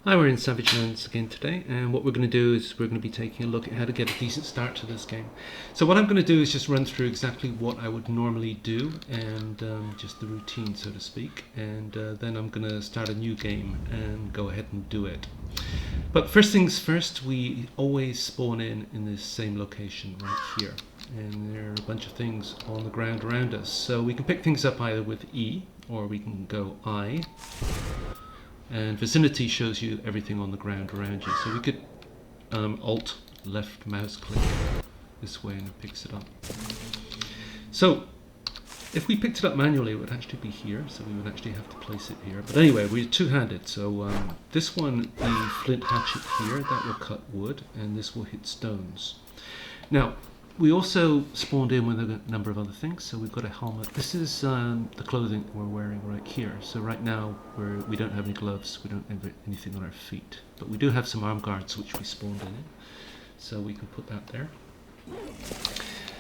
Hi, we're in Savage Lands again today, and what we're going to do is we're going to be taking a look at how to get a decent start to this game. So what I'm going to do is just run through exactly what I would normally do, and just the routine, so to speak, and then I'm going to start a new game and go ahead and do it. But first things first, we always spawn in this same location right here, and there are a bunch of things on the ground around us. So we can pick things up either with E, or we can go I. And vicinity shows you everything on the ground around you. So we could Alt left mouse click this way and it picks it up. So if we picked it up manually, it would actually be here. So we would actually have to place it here. But anyway, we're two-handed. So this one, the Flint Hatchet here, that will cut wood, and this will hit stones. Now, we also spawned in with a number of other things. So we've got a helmet. This is the clothing we're wearing right here. So right now we don't have any gloves, we don't have anything on our feet, but we do have some arm guards which we spawned in. So we can put that there.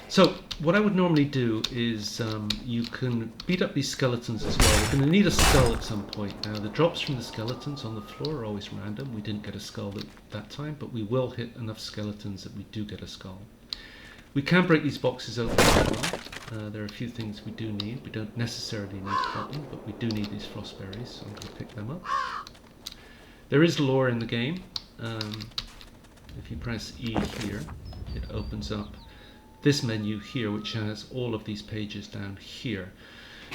So what I would normally do is you can beat up these skeletons as well. We're going to need a skull at some point. Now the drops from the skeletons on the floor are always random. We didn't get a skull that time, but we will hit enough skeletons that we do get a skull. We can break these boxes open as well. There are a few things we do need. We don't necessarily need cotton, but we do need these frost berries, so I'm going to pick them up. There is lore in the game. If you press E here, it opens up this menu here, which has all of these pages down here.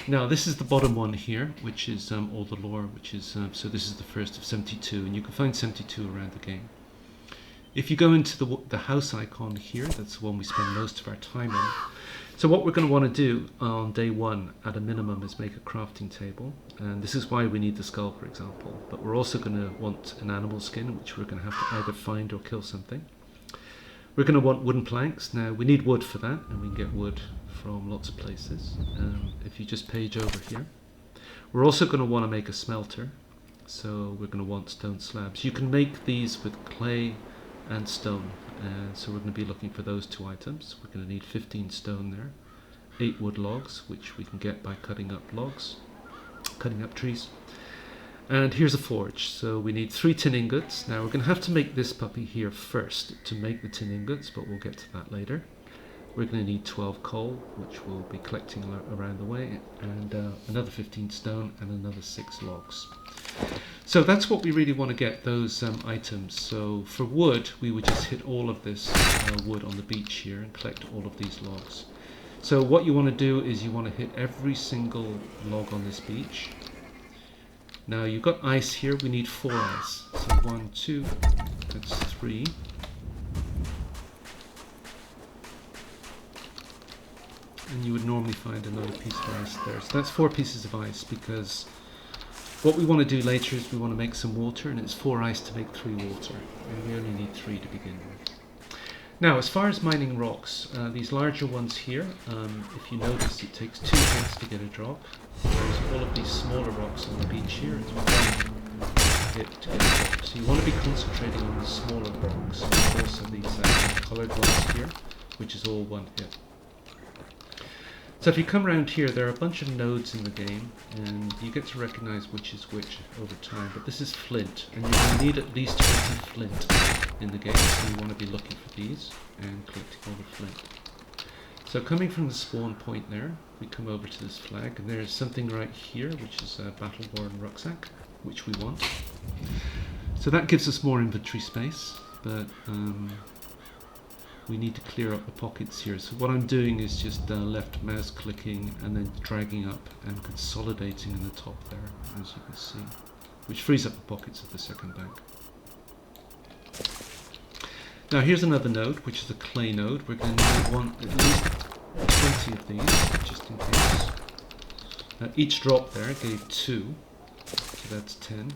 Now this is the bottom one here, which is all the lore, which is so this is the first of 72, and you can find 72 around the game. If you go into the house icon here, that's the one we spend most of our time in. So what we're going to want to do on day one at a minimum is make a crafting table, and this is why we need the skull, for example. But we're also going to want an animal skin, which we're going to have to either find or kill something. We're going to want wooden planks. Now we need wood for that, and we can get wood from lots of places. If you just page over here, we're also going to want to make a smelter, so we're going to want stone slabs. You can make these with clay and stone, so we're going to be looking for those two items. We're going to need 15 stone there, 8 wood logs, which we can get by cutting up logs, cutting up trees, and here's a forge. So we need 3 tin ingots. Now we're going to have to make this puppy here first to make the tin ingots, but we'll get to that later. We're going to need 12 coal, which we'll be collecting around the way, and another 15 stone and another 6 logs. So that's what we really want to get, those items. So for wood, we would just hit all of this wood on the beach here and collect all of these logs. So what you want to do is you want to hit every single log on this beach. Now you've got ice here, we need 4 ice. So 1, 2, that's 3. And you would normally find another piece of ice there. So that's 4 pieces of ice, because what we want to do later is we want to make some water, and it's 4 ice to make 3 water, and we only need 3 to begin with. Now, as far as mining rocks, these larger ones here, if you notice, it takes 2 hits to get a drop, whereas all of these smaller rocks on the beach here, it's 1 hit to get a drop. So you want to be concentrating on the smaller rocks, and also these coloured ones here, which is all 1 hit. So if you come around here, there are a bunch of nodes in the game, and you get to recognize which is which over time. But this is flint, and you will need at least 20 flint in the game, so you want to be looking for these and collecting all the flint. So coming from the spawn point there, we come over to this flag, and there's something right here, which is a battle-worn rucksack, which we want. So that gives us more inventory space, but we need to clear up the pockets here. So what I'm doing is just left mouse clicking and then dragging up and consolidating in the top there, as you can see, which frees up the pockets of the second bank. Now here's another node, which is a clay node. We're going to need at least 20 of these, just in case. Now each drop there gave 2, so that's 10.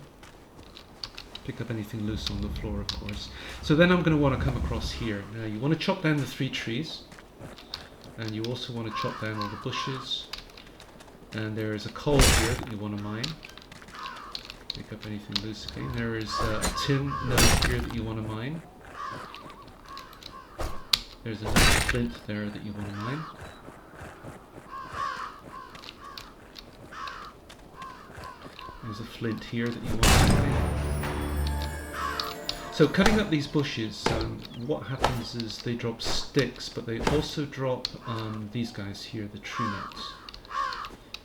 Pick up anything loose on the floor, of course. So then I'm going to want to come across here. Now you want to chop down the 3 trees, and you also want to chop down all the bushes, and there is a coal here that you want to mine. Pick up anything loose again. There is a tin node here that you want to mine. There's another flint there that you want to mine. There's a flint here that you want to mine. So cutting up these bushes, what happens is they drop sticks, but they also drop these guys here, the tree nuts.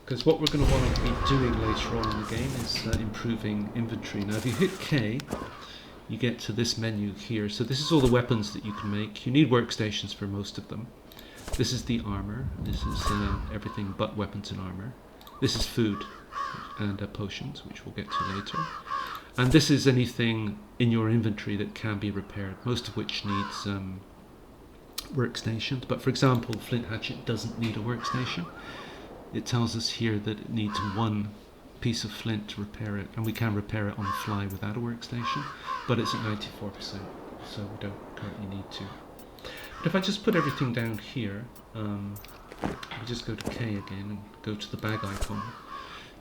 Because what we're going to want to be doing later on in the game is improving inventory. Now if you hit K, you get to this menu here. So this is all the weapons that you can make. You need workstations for most of them. This is the armour. This is everything but weapons and armour. This is food and potions, which we'll get to later. And this is anything in your inventory that can be repaired, most of which needs workstations. But for example, Flint Hatchet doesn't need a workstation. It tells us here that it needs one piece of flint to repair it, and we can repair it on the fly without a workstation, but it's at 94%, so we don't currently need to. But if I just put everything down here, we just go to K again and go to the bag icon.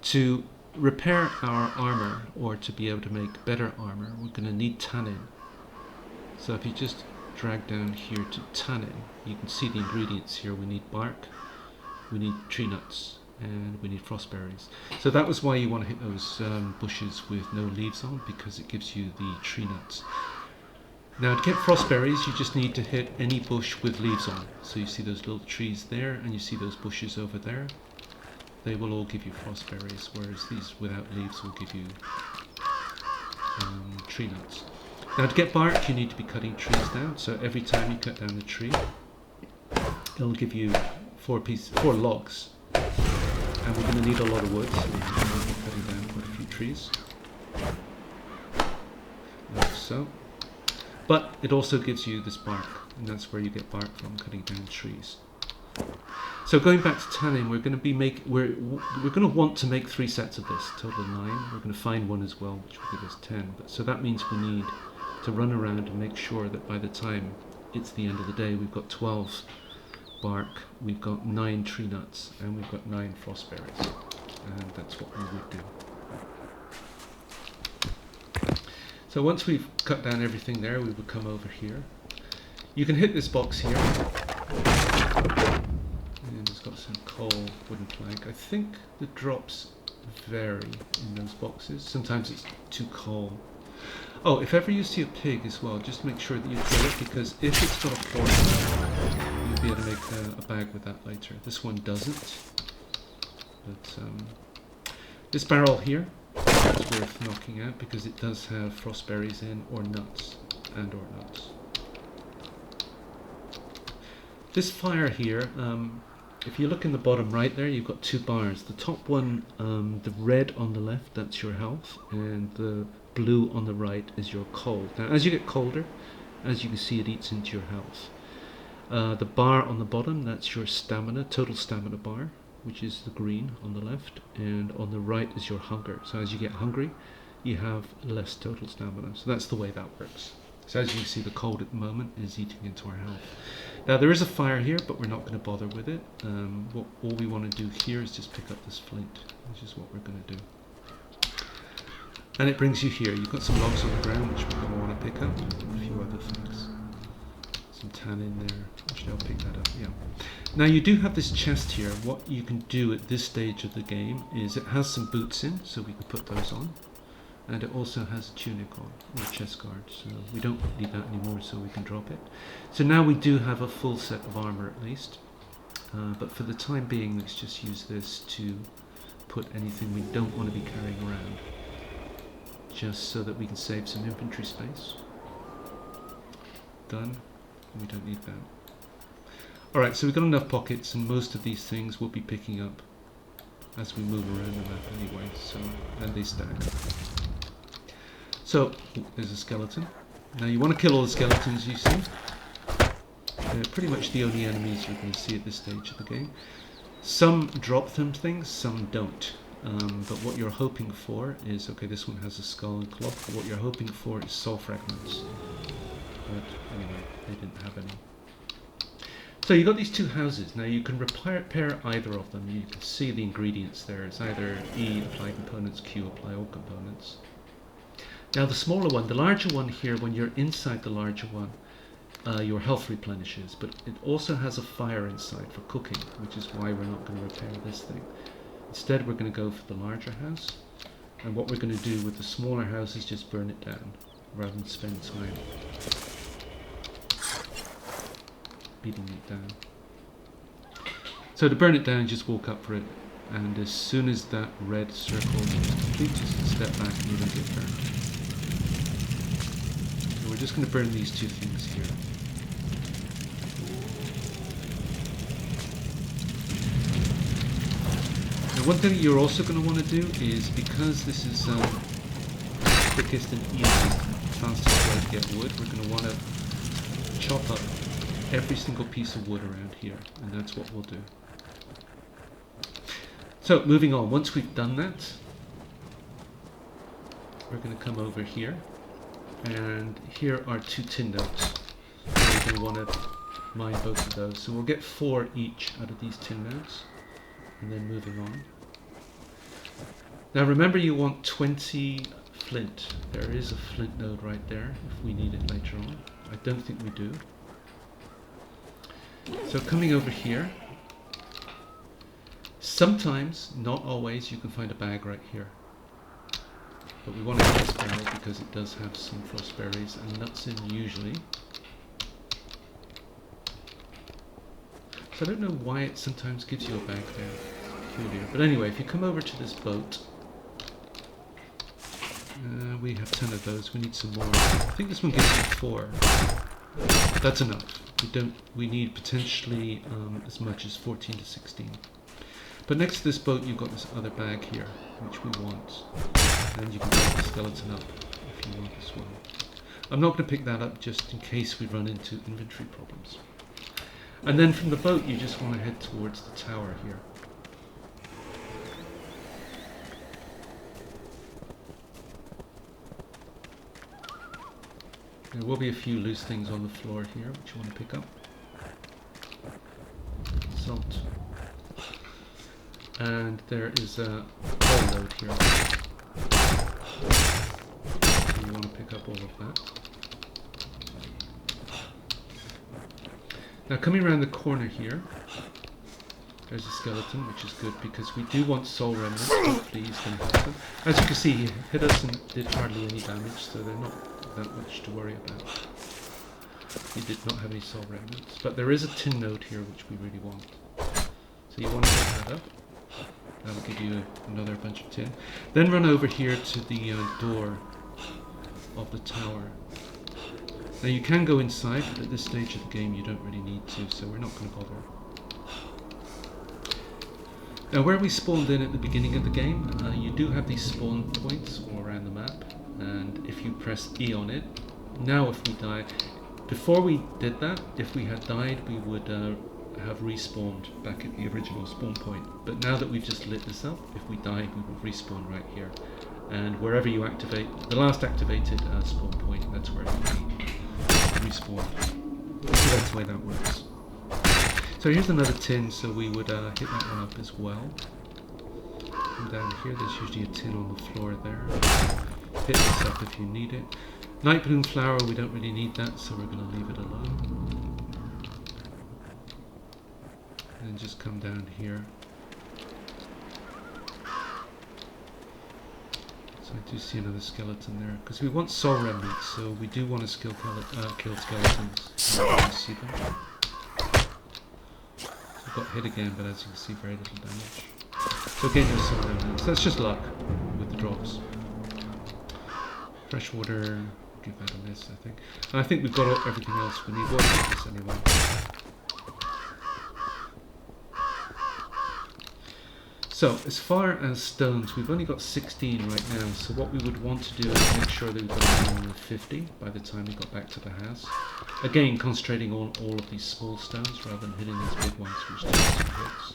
To repair our armour, or to be able to make better armour, we're going to need tannin. So if you just drag down here to tannin, you can see the ingredients here. We need bark, we need tree nuts, and we need frost berries. So that was why you want to hit those bushes with no leaves on, because it gives you the tree nuts. Now to get frost berries, you just need to hit any bush with leaves on. So you see those little trees there, and you see those bushes over there. They will all give you frost berries, whereas these without leaves will give you tree nuts. Now to get bark, you need to be cutting trees down. So every time you cut down the tree, it'll give you 4 logs. And we're going to need a lot of wood, so we're going to be cutting down quite a few trees. Like so. But it also gives you this bark, and that's where you get bark from, cutting down trees. So going back to tanning, we're going to we're going to want to make 3 sets of this, total of 9. We're going to find one as well, which will give us 10. So that means we need to run around and make sure that by the time it's the end of the day, we've got 12 bark, we've got 9 tree nuts, and we've got 9 frost berries, and that's what we would do. So once we've cut down everything there, we would come over here. You can hit this box here, and it's got some coal, wooden plank. I think the drops vary in those boxes. Sometimes it's 2 coal. Oh, if ever you see a pig as well, just make sure that you kill it, because if it's got a thorn, you'll be able to make a bag with that later. This one doesn't. But this barrel here is worth knocking out, because it does have frost berries in, or nuts, and or nuts. This fire here, if you look in the bottom right there, you've got 2 bars. The top one, the red on the left, that's your health, and the blue on the right is your cold. Now as you get colder, as you can see, it eats into your health. The bar on the bottom, that's your stamina, total stamina bar, which is the green on the left, and on the right is your hunger. So as you get hungry, you have less total stamina. So that's the way that works. So as you can see, the cold at the moment is eating into our health. Now there is a fire here, but we're not going to bother with it. All we want to do here is just pick up this flint, which is what we're going to do. And it brings you here. You've got some logs on the ground, which we're going to want to pick up, and a few other things. Some tan in there. Actually, I'll pick that up, yeah. Now you do have this chest here. What you can do at this stage of the game is it has some boots in, so we can put those on. And it also has a tunic on, or a chest guard, so we don't need that anymore, so we can drop it. So now we do have a full set of armour at least. But for the time being, let's just use this to put anything we don't want to be carrying around, just so that we can save some inventory space. Done. We don't need that. Alright, so we've got enough pockets, and most of these things we'll be picking up as we move around the map anyway, so, and they stack. So, there's a skeleton. Now you want to kill all the skeletons you see. They're pretty much the only enemies you're going to see at this stage of the game. Some drop them things, some don't. But what you're hoping for is, okay, this one has a skull and claw, but what you're hoping for is soul fragments. But anyway, they didn't have any. So you've got these 2 houses. Now you can repair either of them. You can see the ingredients there. It's either E, apply components, Q, apply all components. Now the smaller one, the larger one here, when you're inside the larger one, your health replenishes, but it also has a fire inside for cooking, which is why we're not going to repair this thing. Instead, we're going to go for the larger house, and what we're going to do with the smaller house is just burn it down. rather than spend time beating it down. So to burn it down, just walk up for it, and as soon as that red circle is complete, just step back and you're going to get burned. So we're just going to burn these two things here. Now one thing that you're also going to want to do is, because this is the quickest and easiest and fastest way to get wood, we're going to want to chop up every single piece of wood around here, and that's what we'll do. So moving on, once we've done that, we're going to come over here, and here are 2 tin notes. So we're going to want to mine both of those. So we'll get 4 each out of these tin notes, and then moving on. Now remember, you want 20 flint. There is a flint node right there if we need it later on. I don't think we do. So coming over here, sometimes, not always, you can find a bag right here. But we want to get this barrel because it does have some frostberries and nuts in usually. So I don't know why it sometimes gives you a bag there. It's peculiar. But anyway, if you come over to this boat, we have 10 of those. We need some more. I think this one gives you 4. That's enough. We need potentially as much as 14 to 16. But next to this boat, you've got this other bag here, which we want. And you can pick the skeleton up if you want as well. I'm not going to pick that up just in case we run into inventory problems. And then from the boat, you just want to head towards the tower here. There will be a few loose things on the floor here, which you want to pick up. Salt. And there is a coal load here. So you want to pick up all of that. Now coming around the corner here, there's a skeleton, which is good because we do want soul remnants. Hopefully he's going to hit them. As you can see, he hit us and did hardly any damage, so they're not that much to worry about. He did not have any soul remnants, but there is a tin node here which we really want. So you want to pick that up. That'll give you another bunch of tin. Then run over here to the door of the tower. Now you can go inside, but at this stage of the game you don't really need to, so we're not going to bother. Now where we spawned in at the beginning of the game, you do have these spawn points all around the map, and if you press E on it, now if we die, before we did that, if we had died we would have respawned back at the original spawn point. But now that we've just lit this up, if we die we will respawn right here. And wherever you activate, the last activated spawn point, that's where we respawn. So that's the way that works. So here's another tin, so we would hit that one up as well. And down here there's usually a tin on the floor there. Hit this up if you need it. Night bloom flower, we don't really need that, so we're going to leave it alone. And just come down here. So I do see another skeleton there, because we want soul remnants, so we do want to kill skeletons. You see them. So I got hit again, but as you can see, very little damage. So again, there's soul remnants. That's just luck with the drops. Fresh water, give that a miss, I think. And I think we've got everything else we need. We'll take this anyway. So, as far as stones, we've only got 16 right now, so what we would want to do is make sure that we've got a minimum of 50 by the time we got back to the house. Again, concentrating on all of these small stones rather than hitting these big ones, which take some hits.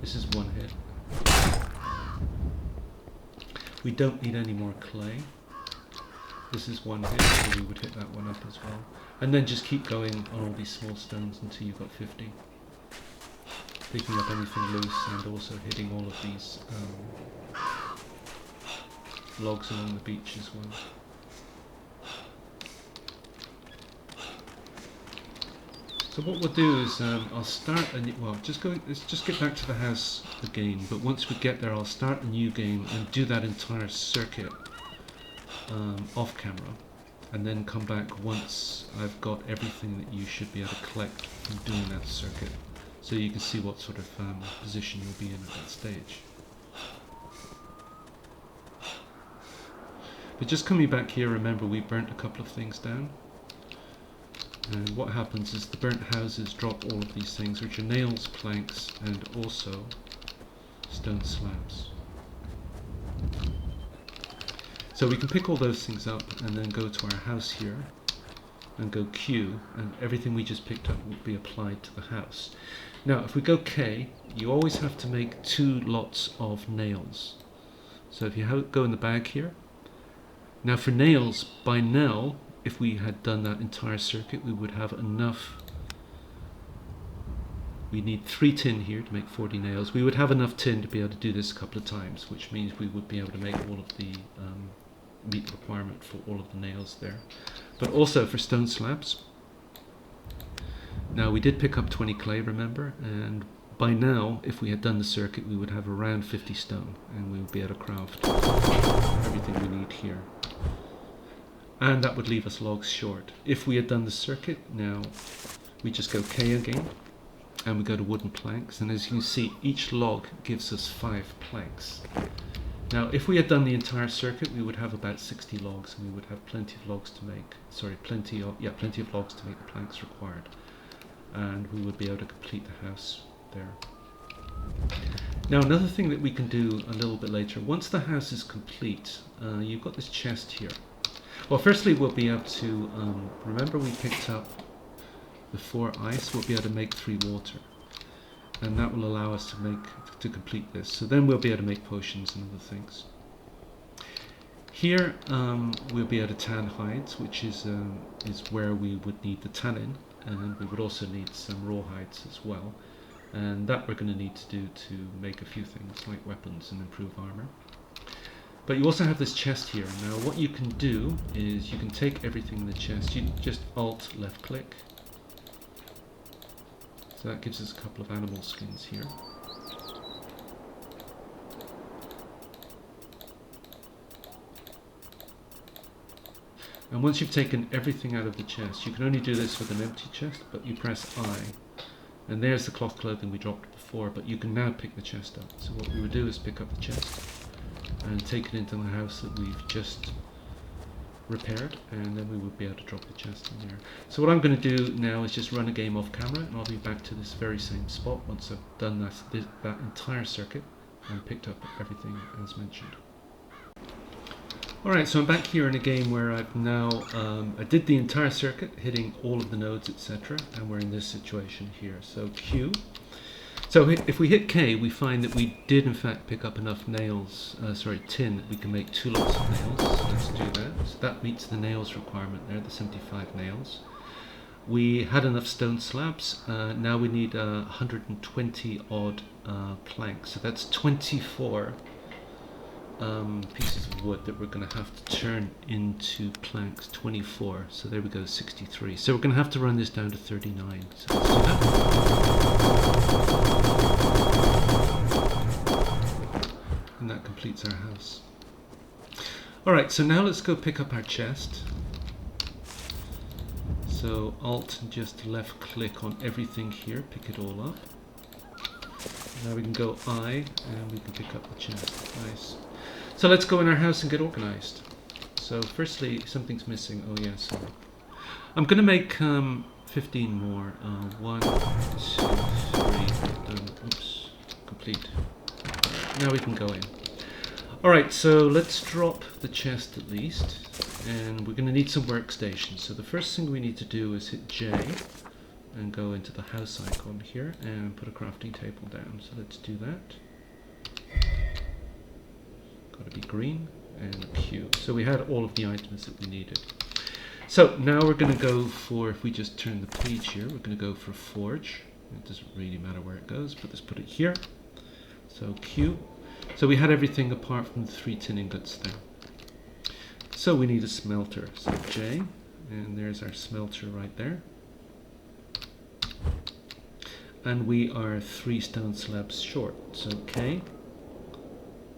This is one hit. We don't need any more clay. This is one hit, so we would hit that one up as well. And then just keep going on all these small stones until you've got 50. Picking up anything loose and also hitting all of these logs along the beach as well. So what we'll do is I'll start a new, well, let's just get back to the house again, but once we get there I'll start a new game and do that entire circuit off camera, and then come back once I've got everything that you should be able to collect from doing that circuit, so you can see what sort of position you'll be in at that stage. But just coming back here, remember we burnt a couple of things down, and what happens is the burnt houses drop all of these things, which are nails, planks, and also stone slabs. So we can pick all those things up and then go to our house here and go Q, and everything we just picked up will be applied to the house. Now if we go K, you always have to make 2 lots of nails. So if you go in the bag here, now for nails, by now, if we had done that entire circuit, we would have enough. We need 3 tin here to make 40 nails. We would have enough tin to be able to do this a couple of times, which means we would be able to make all of the meet the requirement for all of the nails there. But also for stone slabs. Now we did pick up 20 clay, remember, and by now, if we had done the circuit, we would have around 50 stone, and we would be able to craft everything we need here. And that would leave us logs short. If we had done the circuit, now we just go K again, and we go to wooden planks, and as you can see, each log gives us 5 planks. Now if we had done the entire circuit, we would have about 60 logs, and we would have plenty of logs to make, plenty of logs to make the planks required, and we would be able to complete the house there. Now another thing that we can do a little bit later, once the house is complete, you've got this chest here. Well, firstly we'll be able to, remember we picked up the 4 ice, we'll be able to make 3 water, and that will allow us to complete this. So then we'll be able to make potions and other things. Here we'll be able to tan hides, which is where we would need the tannin, and we would also need some raw hides as well, and that we're going to need to do to make a few things like weapons and improve armour. But you also have this chest here. Now what you can do is you can take everything in the chest, you just Alt left click. So that gives us a couple of animal skins here. And once you've taken everything out of the chest, you can only do this with an empty chest, but you press I, and there's the cloth clothing we dropped before, but you can now pick the chest up. So what we would do is pick up the chest and take it into the house that we've just repaired, and then we would be able to drop the chest in there. So what I'm going to do now is just run a game off camera, and I'll be back to this very same spot once I've done that entire circuit and picked up everything as mentioned. Alright, so I'm back here in a game where I've now, I did the entire circuit, hitting all of the nodes, etc., and we're in this situation here. So Q. So if we hit K, we find that we did in fact pick up enough nails, tin, that we can make 2 lots of nails. So let's do that. So that meets the nails requirement there, the 75 nails. We had enough stone slabs. Now we need 120 odd planks. So that's 24 pieces of wood that we're going to have to turn into planks. 24. So there we go, 63. So we're going to have to run this down to 39. So let's do that. And that completes our house. Alright, so now let's go pick up our chest. So Alt and just left click on everything here, pick it all up. Now we can go I and we can pick up the chest. Nice. So let's go in our house and get organized. So firstly, something's missing. Oh yes. Yeah, I'm going to make 15 more. 1, 2, 3, done. Oops, complete. Now we can go in. Alright, so let's drop the chest at least, and we're going to need some workstations. So the first thing we need to do is hit J and go into the house icon here and put a crafting table down. So let's do that. Got to be green, and Q. So we had all of the items that we needed. So now we're going to go for, if we just turn the page here, we're going to go for forge. It doesn't really matter where it goes, but let's put it here. So Q. So we had everything apart from the 3 tin ingots there. So we need a smelter. So J, and there's our smelter right there. And we are 3 stone slabs short. So K,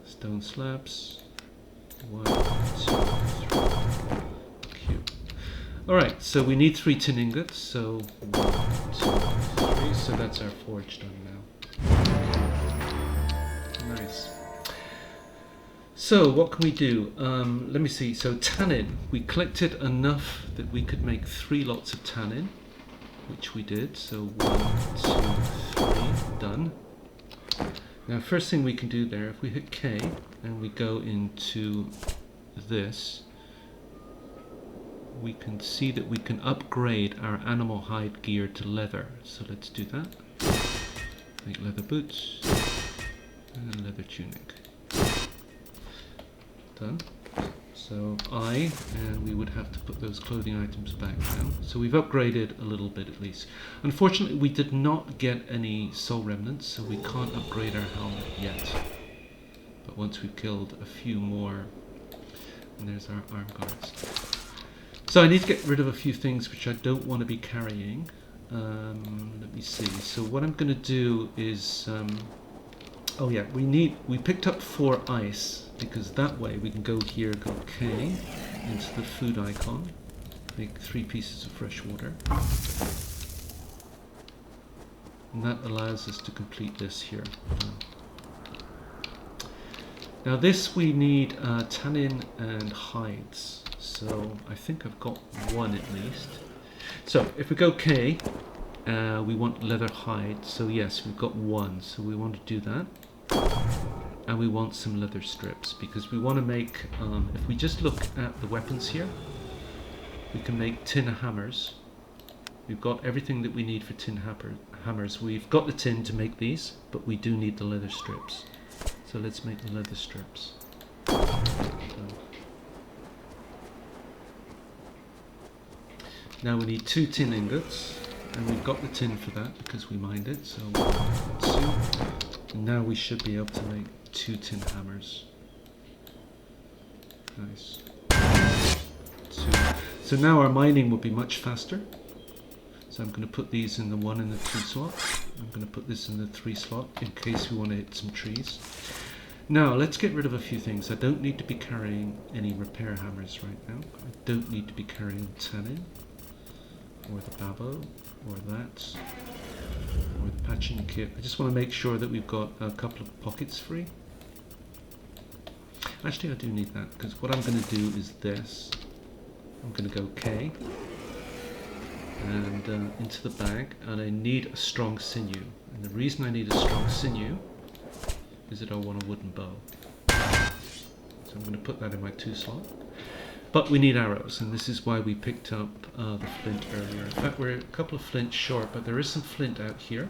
stone slabs, 1, 2, 3, Q. Alright, so we need 3 tin ingots, so 1, 2, 3, so that's our forge done now. Nice. So what can we do? Let me see, so tannin, we collected enough that we could make 3 lots of tannin, which we did, so 1, 2, 3, done. Now first thing we can do there, if we hit K and we go into this, we can see that we can upgrade our animal hide gear to leather. So let's do that. Make leather boots and a leather tunic. Done. So and we would have to put those clothing items back now. So we've upgraded a little bit at least. Unfortunately, we did not get any soul remnants, so we can't upgrade our helmet yet. But once we've killed a few more, and there's our arm guards. So I need to get rid of a few things which I don't want to be carrying. Let me see. So what I'm going to do is, oh yeah, we picked up 4 ice, because that way we can go here, go K, into the food icon, make 3 pieces of fresh water. And that allows us to complete this here. Now this we need tannin and hides. So I think I've got 1 at least. So if we go K, we want leather hide. So yes, we've got 1. So we want to do that. And we want some leather strips, because we want to make, if we just look at the weapons here, we can make tin hammers. We've got everything that we need for tin hammers. We've got the tin to make these, but we do need the leather strips. So let's make the leather strips. Now we need 2 tin ingots, and we've got the tin for that because we mined it. So 1, 2, and now we should be able to make 2 tin hammers. Nice. 2. So now our mining will be much faster. So I'm going to put these in the 1 and the 2 slot. I'm going to put this in the 3 slot in case we want to hit some trees. Now let's get rid of a few things. I don't need to be carrying any repair hammers right now. I don't need to be carrying tannin, or the babo, or that, or the patching kit. I just want to make sure that we've got a couple of pockets free. Actually I do need that, because what I'm going to do is this. I'm going to go K and into the bag, and I need a strong sinew. And the reason I need a strong sinew is that I want a wooden bow. So I'm going to put that in my 2 slot. But we need arrows, and this is why we picked up the flint earlier. In fact, we're a couple of flint short, but there is some flint out here.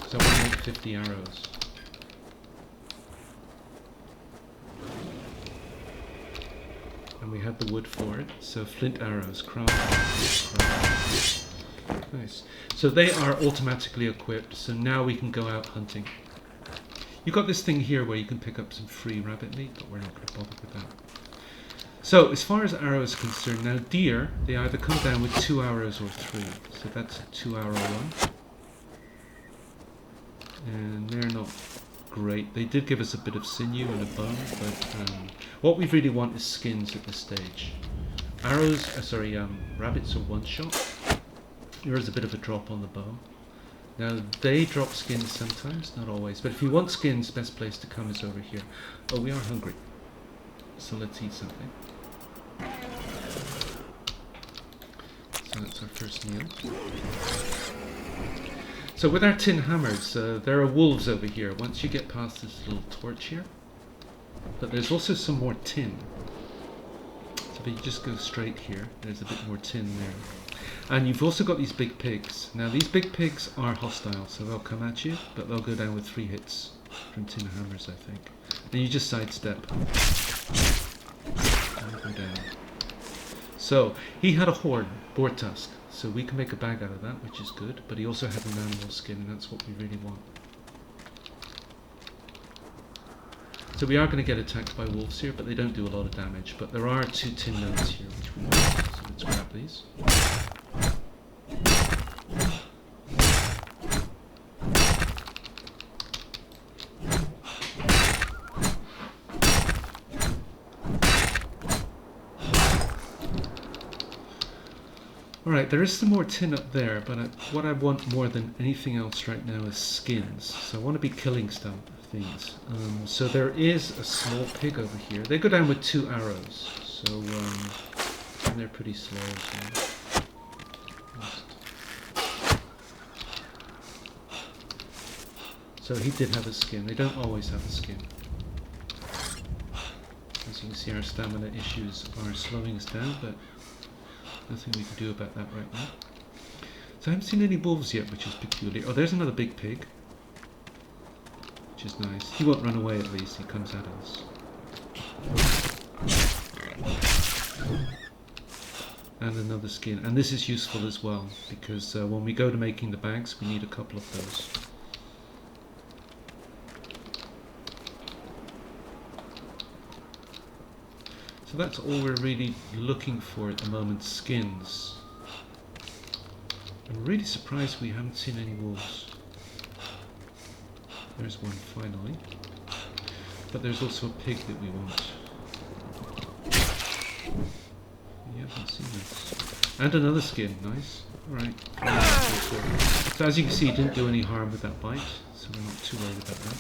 So I want to make 50 arrows. And we have the wood for it, so flint arrows, craft. Nice. So they are automatically equipped, so now we can go out hunting. You've got this thing here where you can pick up some free rabbit meat, but we're not going to bother with that. So as far as arrows are concerned, now deer, they either come down with 2 arrows or 3. So that's a 2-arrow one. And they're not great. They did give us a bit of sinew and a bone, but what we really want is skins at this stage. Arrows, rabbits are 1-shot. There is a bit of a drop on the bow. Now they drop skins sometimes, not always, but if you want skins, best place to come is over here. Oh, we are hungry, so let's eat something. So that's our first meal. So with our tin hammers, there are wolves over here once you get past this little torch here. But there's also some more tin. So if you just go straight here, there's a bit more tin there. And you've also got these big pigs. Now these big pigs are hostile, so they'll come at you, but they'll go down with 3 hits from tin hammers, I think. And you just sidestep. And go down. So he had a horn, boar tusk, so we can make a bag out of that, which is good, but he also had an animal skin, and that's what we really want. So we are going to get attacked by wolves here, but they don't do a lot of damage. But there are 2 tin nodes here, which we want, so let's grab these. Alright, there is some more tin up there, but what I want more than anything else right now is skins. So I want to be killing things. So there is a small pig over here. They go down with 2 arrows, so and they're pretty slow. So he did have a skin. They don't always have a skin. As you can see, our stamina issues are slowing us down, but nothing we can do about that right now. So I haven't seen any wolves yet, which is peculiar. Oh, there's another big pig, which is nice. He won't run away at least, he comes at us. And another skin. And this is useful as well, because when we go to making the bags, we need a couple of those. So that's all we're really looking for at the moment, skins. I'm really surprised we haven't seen any wolves. There's one finally. But there's also a pig that we want. We haven't seen this. And another skin, nice. Alright. So as you can see, it didn't do any harm with that bite, so we're not too worried about that.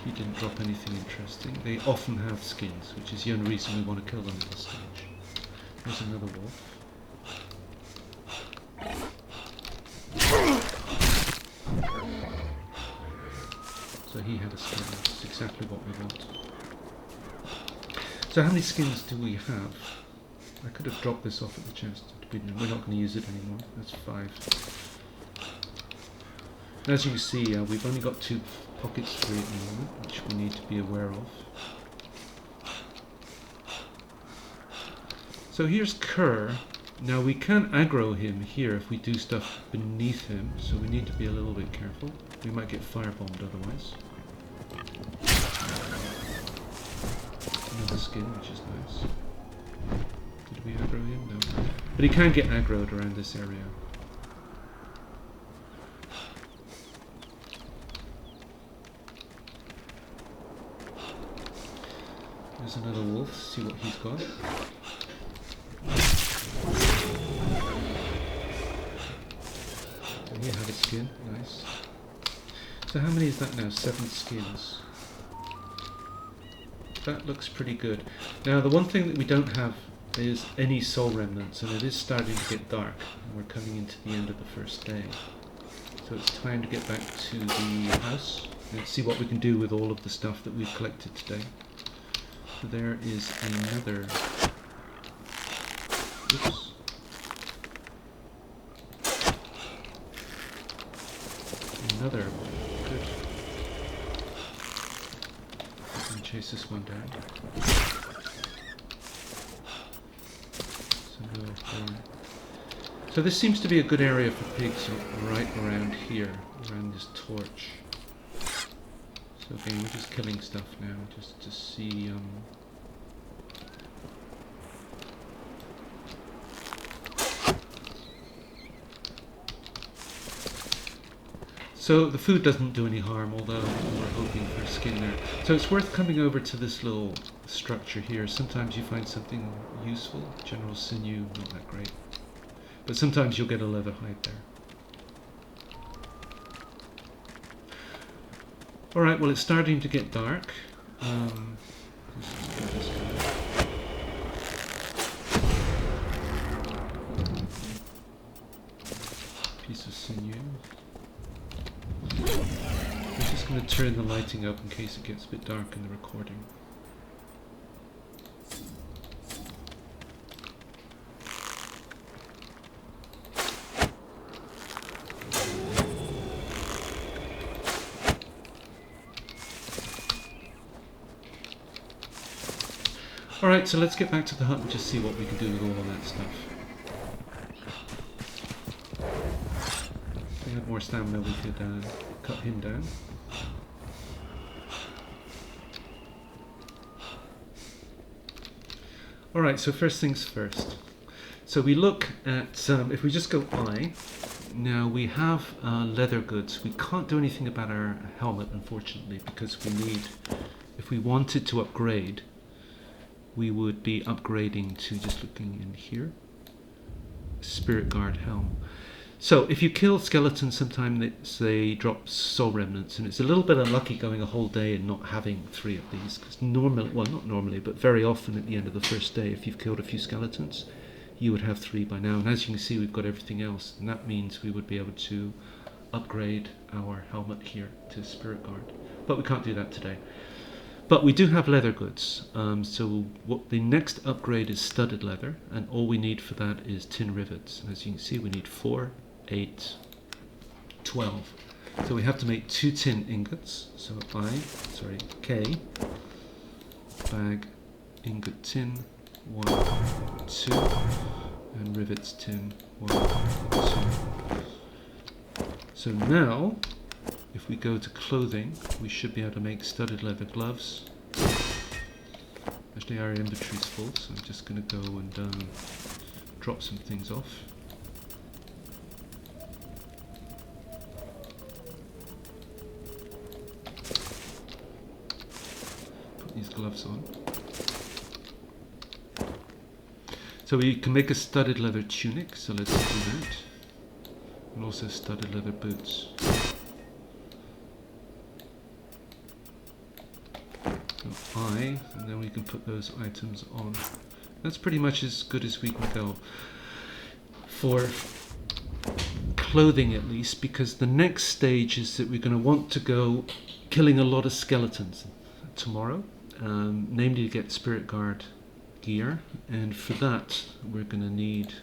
He didn't drop anything interesting. They often have skins, which is the only reason we want to kill them at this stage. There's another wolf. So he had a skin. That's exactly what we want. So how many skins do we have? I could have dropped this off at the chest. We're not going to use it anymore. That's 5. As you can see, we've only got 2 pockets free at the moment, which we need to be aware of. So here's Kerr. Now we can't aggro him here if we do stuff beneath him, so we need to be a little bit careful. We might get firebombed otherwise. Another skin, which is nice. Did we aggro him? No. But he can get aggroed around this area. There's another wolf, see what he's got. So he had a skin, nice. So how many is that now? 7 skins. That looks pretty good. Now the one thing that we don't have is any soul remnants, and it is starting to get dark. And we're coming into the end of the first day. So it's time to get back to the house and see what we can do with all of the stuff that we've collected today. There is another. Oops. Another one. Good. I can chase this one down. So this seems to be a good area for pigs right around here, around this torch. So again, we're just killing stuff now, just to see. So the food doesn't do any harm, although we're hoping for skin there. So it's worth coming over to this little structure here. Sometimes you find something useful. General sinew, not that great. But sometimes you'll get a leather hide there. Alright, well it's starting to get dark. Piece of sinew. I'm just going to turn the lighting up in case it gets a bit dark in the recording. Alright, so let's get back to the hut and just see what we can do with all of that stuff. If we had more stamina, we could cut him down. Alright, so first things first. So we look at, if we just go eye, now we have leather goods. We can't do anything about our helmet, unfortunately, because we need, if we wanted to upgrade, we would be upgrading to just looking in here. Spirit Guard Helm. So if you kill skeletons, sometimes they drop soul remnants, and it's a little bit unlucky going a whole day and not having 3 of these, because normally, well, not normally, but very often at the end of the first day, if you've killed a few skeletons, you would have 3 by now. And as you can see, we've got everything else, and that means we would be able to upgrade our helmet here to Spirit Guard. But we can't do that today. But we do have leather goods, so what the next upgrade is studded leather, and all we need for that is tin rivets. And as you can see, we need 4, 8, 12. So we have to make 2 tin ingots. So K, bag, ingot tin, 1, 2, and rivets tin, 1, 2. So now, if we go to clothing, we should be able to make studded leather gloves. Actually, our inventory's full, so I'm just going to go and drop some things off. Put these gloves on. So we can make a studded leather tunic, so let's do that. And also studded leather boots. And then we can put those items on. That's pretty much as good as we can go for clothing, at least, because the next stage is that we're going to want to go killing a lot of skeletons tomorrow, namely to get Spirit Guard gear, and for that we're going to need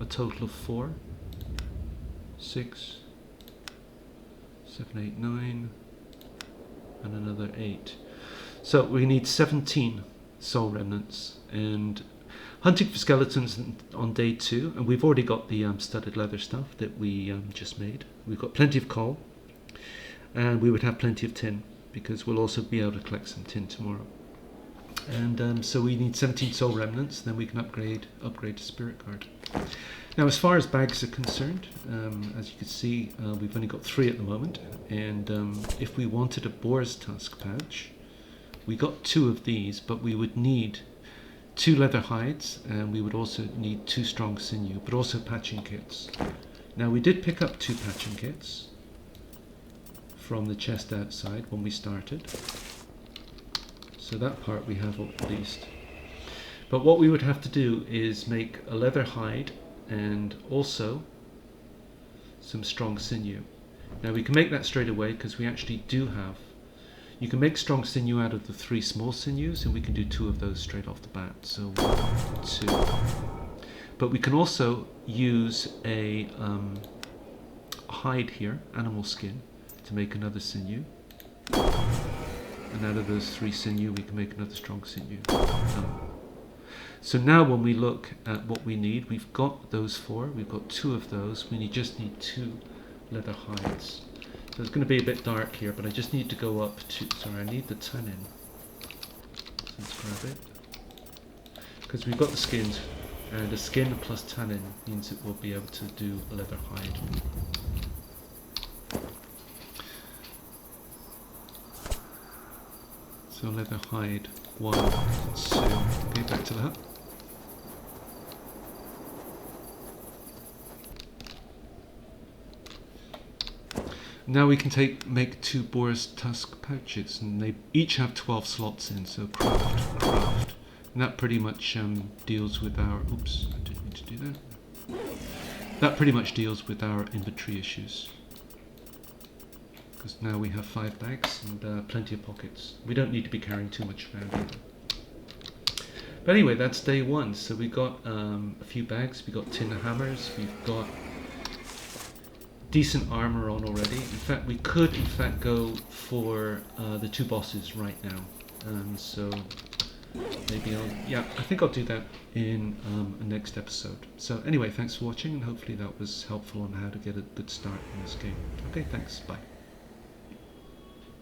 a total of 4, 6, 7, 8, 9, and another 8. So we need 17 soul remnants, and hunting for skeletons on day 2, and we've already got the studded leather stuff that we just made. We've got plenty of coal, and we would have plenty of tin, because we'll also be able to collect some tin tomorrow. And so we need 17 soul remnants, then we can upgrade to Spirit Guard. Now, as far as bags are concerned, as you can see, we've only got 3 at the moment, and if we wanted a Boars Tusk pouch, we got 2 of these, but we would need 2 leather hides, and we would also need 2 strong sinew, but also patching kits. Now, we did pick up 2 patching kits from the chest outside when we started, so that part we have at least. But what we would have to do is make a leather hide and also some strong sinew. Now, we can make that straight away because we actually do have. You can make strong sinew out of the 3 small sinews, and we can do 2 of those straight off the bat. So 1, 2. But we can also use a hide here, animal skin, to make another sinew. And out of those 3 sinew, we can make another strong sinew. So now when we look at what we need, we've got those 4, we've got 2 of those, we just need 2 leather hides. So it's going to be a bit dark here, but I just need to go up to, sorry, I need the tannin. So let's grab it. Because we've got the skins, and a skin plus tannin means that we'll be able to do a leather hide. So leather hide 1, 2, okay, back to that. Now we can make 2 Boars Tusk pouches, and they each have 12 slots in, so craft. And that pretty much deals with our, oops, I didn't mean to do that. That pretty much deals with our inventory issues. Because now we have 5 bags and plenty of pockets. We don't need to be carrying too much around either. But anyway, that's day 1. So we got a few bags, we got tin hammers, we've got decent armour on already. In fact, we could go for the 2 bosses right now. So maybe I think I'll do that in a next episode. So anyway, thanks for watching, and hopefully that was helpful on how to get a good start in this game. Okay, thanks, bye.